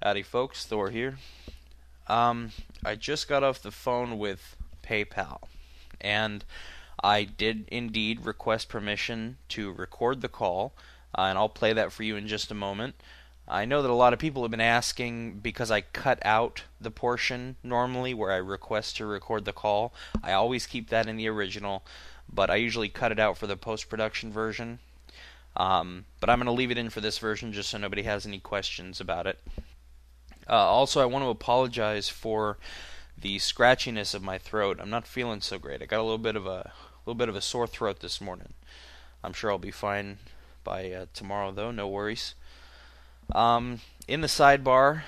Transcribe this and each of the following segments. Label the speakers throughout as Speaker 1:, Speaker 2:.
Speaker 1: Howdy folks, Thor here. I just got off the phone with PayPal, and I did indeed request permission to record the call, and I'll play that for you in just a moment. I know that a lot of people have been asking because I cut out the portion normally where I request to record the call. I always keep that in the original, but I usually cut it out for the post-production version. But I'm going to leave it in for this version just so nobody has any questions about it. Also, I want to apologize for the scratchiness of my throat. I'm not feeling so great. I got a little bit of a sore throat this morning. I'm sure I'll be fine by tomorrow, though. No worries. In the sidebar,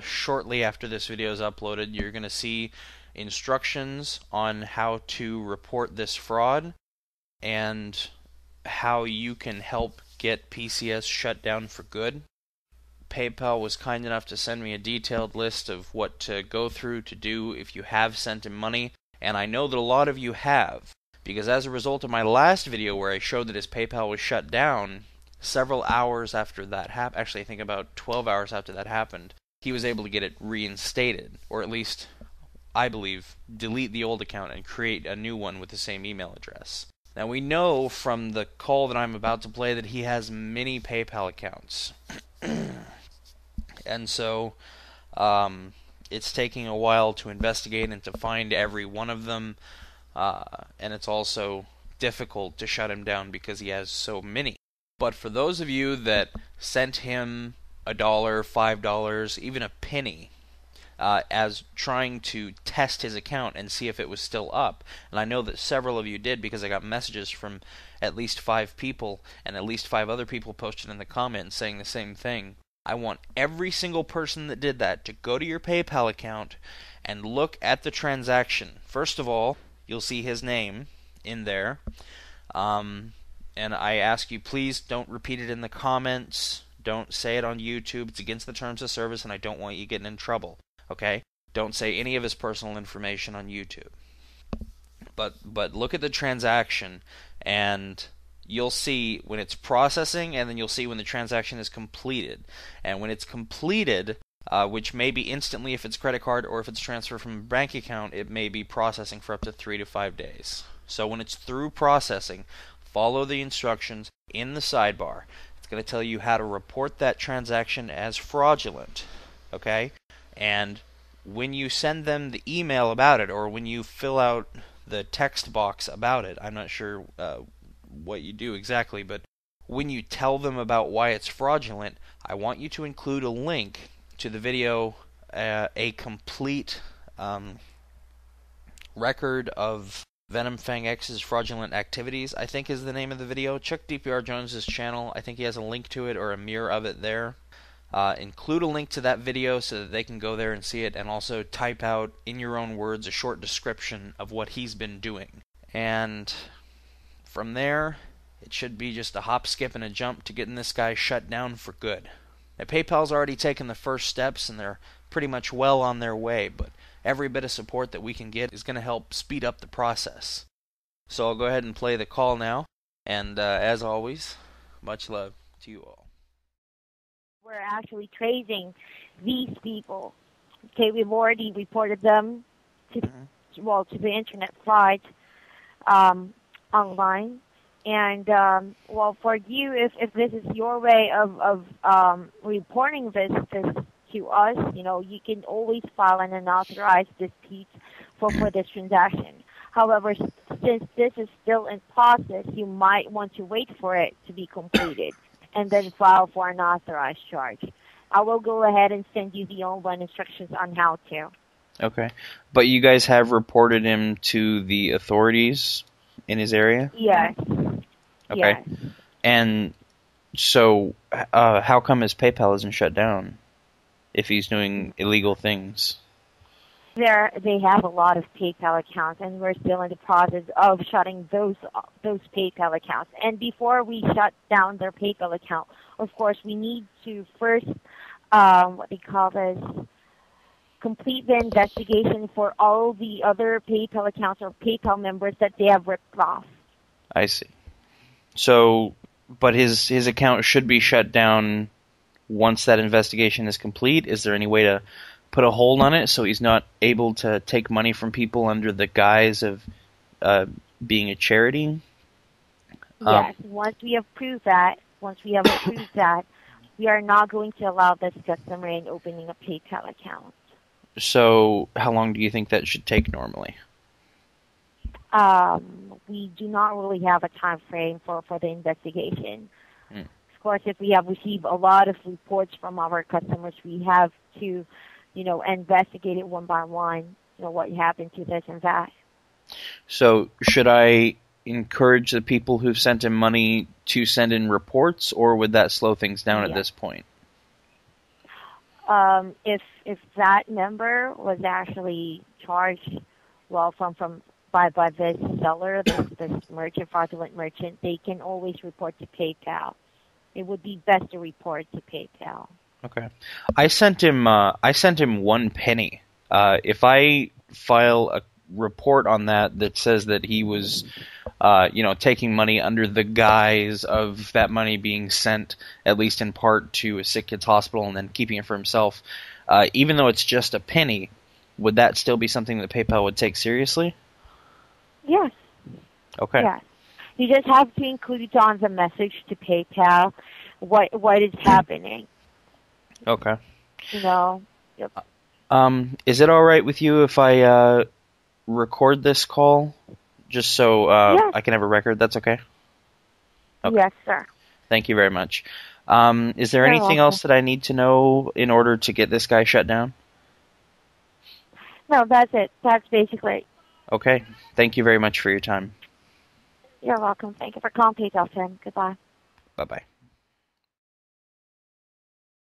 Speaker 1: shortly after this video is uploaded, you're going to see instructions on how to report this fraud and how you can help get PCS shut down for good. PayPal was kind enough to send me a detailed list of what to go through to do if you have sent him money, and I know that a lot of you have, because as a result of my last video where I showed that his PayPal was shut down, several hours after that happened, actually I think about 12 hours after that happened, he was able to get it reinstated, or at least, I believe, delete the old account and create a new one with the same email address. Now we know from the call that I'm about to play that he has many PayPal accounts. And so it's taking a while to investigate and to find every one of them, and it's also difficult to shut him down because he has so many. But for those of you that sent him $1, $5, even a penny, as trying to test his account and see if it was still up, and I know that several of you did because I got messages from at least 5 people, and at least 5 other people posted in the comments saying the same thing. I want every single person that did that to go to your PayPal account and look at the transaction. First of all, you'll see his name in there. And I ask you, please don't repeat it in the comments. Don't say it on YouTube. It's against the terms of service, and I don't want you getting in trouble. Okay? Don't say any of his personal information on YouTube. But look at the transaction, and you'll see when it's processing, and then you'll see when the transaction is completed. And when it's completed, which may be instantly if it's credit card, or if it's transfer from a bank account, it may be processing for up to 3 to 5 days. So when it's through processing, follow the instructions in the sidebar. It's going to tell you how to report that transaction as fraudulent. Okay? And when you send them the email about it, or when you fill out the text box about it, I'm not sure what you do exactly, but when you tell them about why it's fraudulent, I want you to include a link to the video, a complete record of VenomFangX's fraudulent activities, I think is the name of the video. Check DPR Jones's channel. I think he has a link to it or a mirror of it there. Include a link to that video so that they can go there and see it, and also type out in your own words a short description of what he's been doing. And from there, it should be just a hop, skip, and a jump to getting this guy shut down for good. Now, PayPal's already taken the first steps, and they're pretty much well on their way, but every bit of support that we can get is going to help speed up the process. So I'll go ahead and play the call now, and as always, much love to you all.
Speaker 2: We're actually tracing these people. Okay, we've already reported them to the internet site online. And for you, if this is your way of reporting this to us, you can always file an unauthorized dispute for this transaction. However, since this is still in process, you might want to wait for it to be completed and then file for an authorized charge. I will go ahead and send you the online instructions on how to.
Speaker 1: Okay. But you guys have reported him to the authorities in his area?
Speaker 2: Yes.
Speaker 1: Okay.
Speaker 2: Yes.
Speaker 1: And so how come his PayPal isn't shut down if he's doing illegal things?
Speaker 2: They have a lot of PayPal accounts, and we're still in the process of shutting those PayPal accounts. And before we shut down their PayPal account, of course, we need to first, complete the investigation for all the other PayPal accounts or PayPal members that they have ripped off.
Speaker 1: I see. So, but his account should be shut down once that investigation is complete, is there any way to put a hold on it so he's not able to take money from people under the guise of being a charity?
Speaker 2: Yes. Once we have approved that, we are not going to allow this customer in opening a PayPal account.
Speaker 1: So how long do you think that should take normally?
Speaker 2: We do not really have a time frame for the investigation.
Speaker 1: Mm.
Speaker 2: Of course, if we have received a lot of reports from our customers, we have to, investigate it one by one, what happened to this and that.
Speaker 1: So should I encourage the people who've sent him money to send in reports, or would that slow things down at this point?
Speaker 2: If that member was actually charged, well, by this seller, this merchant, fraudulent merchant, they can always report to PayPal. It would be best to report to PayPal.
Speaker 1: Okay. I sent him 1 penny. If I file a report on that says that he was taking money under the guise of that money being sent, at least in part, to a sick kid's hospital and then keeping it for himself, even though it's just a penny, would that still be something that PayPal would take seriously?
Speaker 2: Yes.
Speaker 1: Okay.
Speaker 2: Yes. You just have to include on the message to PayPal what is happening.
Speaker 1: Okay.
Speaker 2: Yep.
Speaker 1: Is it all right with you if I record this call, just so
Speaker 2: yes.
Speaker 1: I can have a record? That's okay? Okay.
Speaker 2: Yes, sir.
Speaker 1: Thank you very much. Is there
Speaker 2: You're
Speaker 1: anything
Speaker 2: welcome.
Speaker 1: else that I need to know in order to get this guy shut down?
Speaker 2: No, that's it. That's basically it.
Speaker 1: Okay. Thank you very much for your time.
Speaker 2: You're welcome. Thank you for calling PayPal, Tim. Goodbye.
Speaker 1: Bye-bye.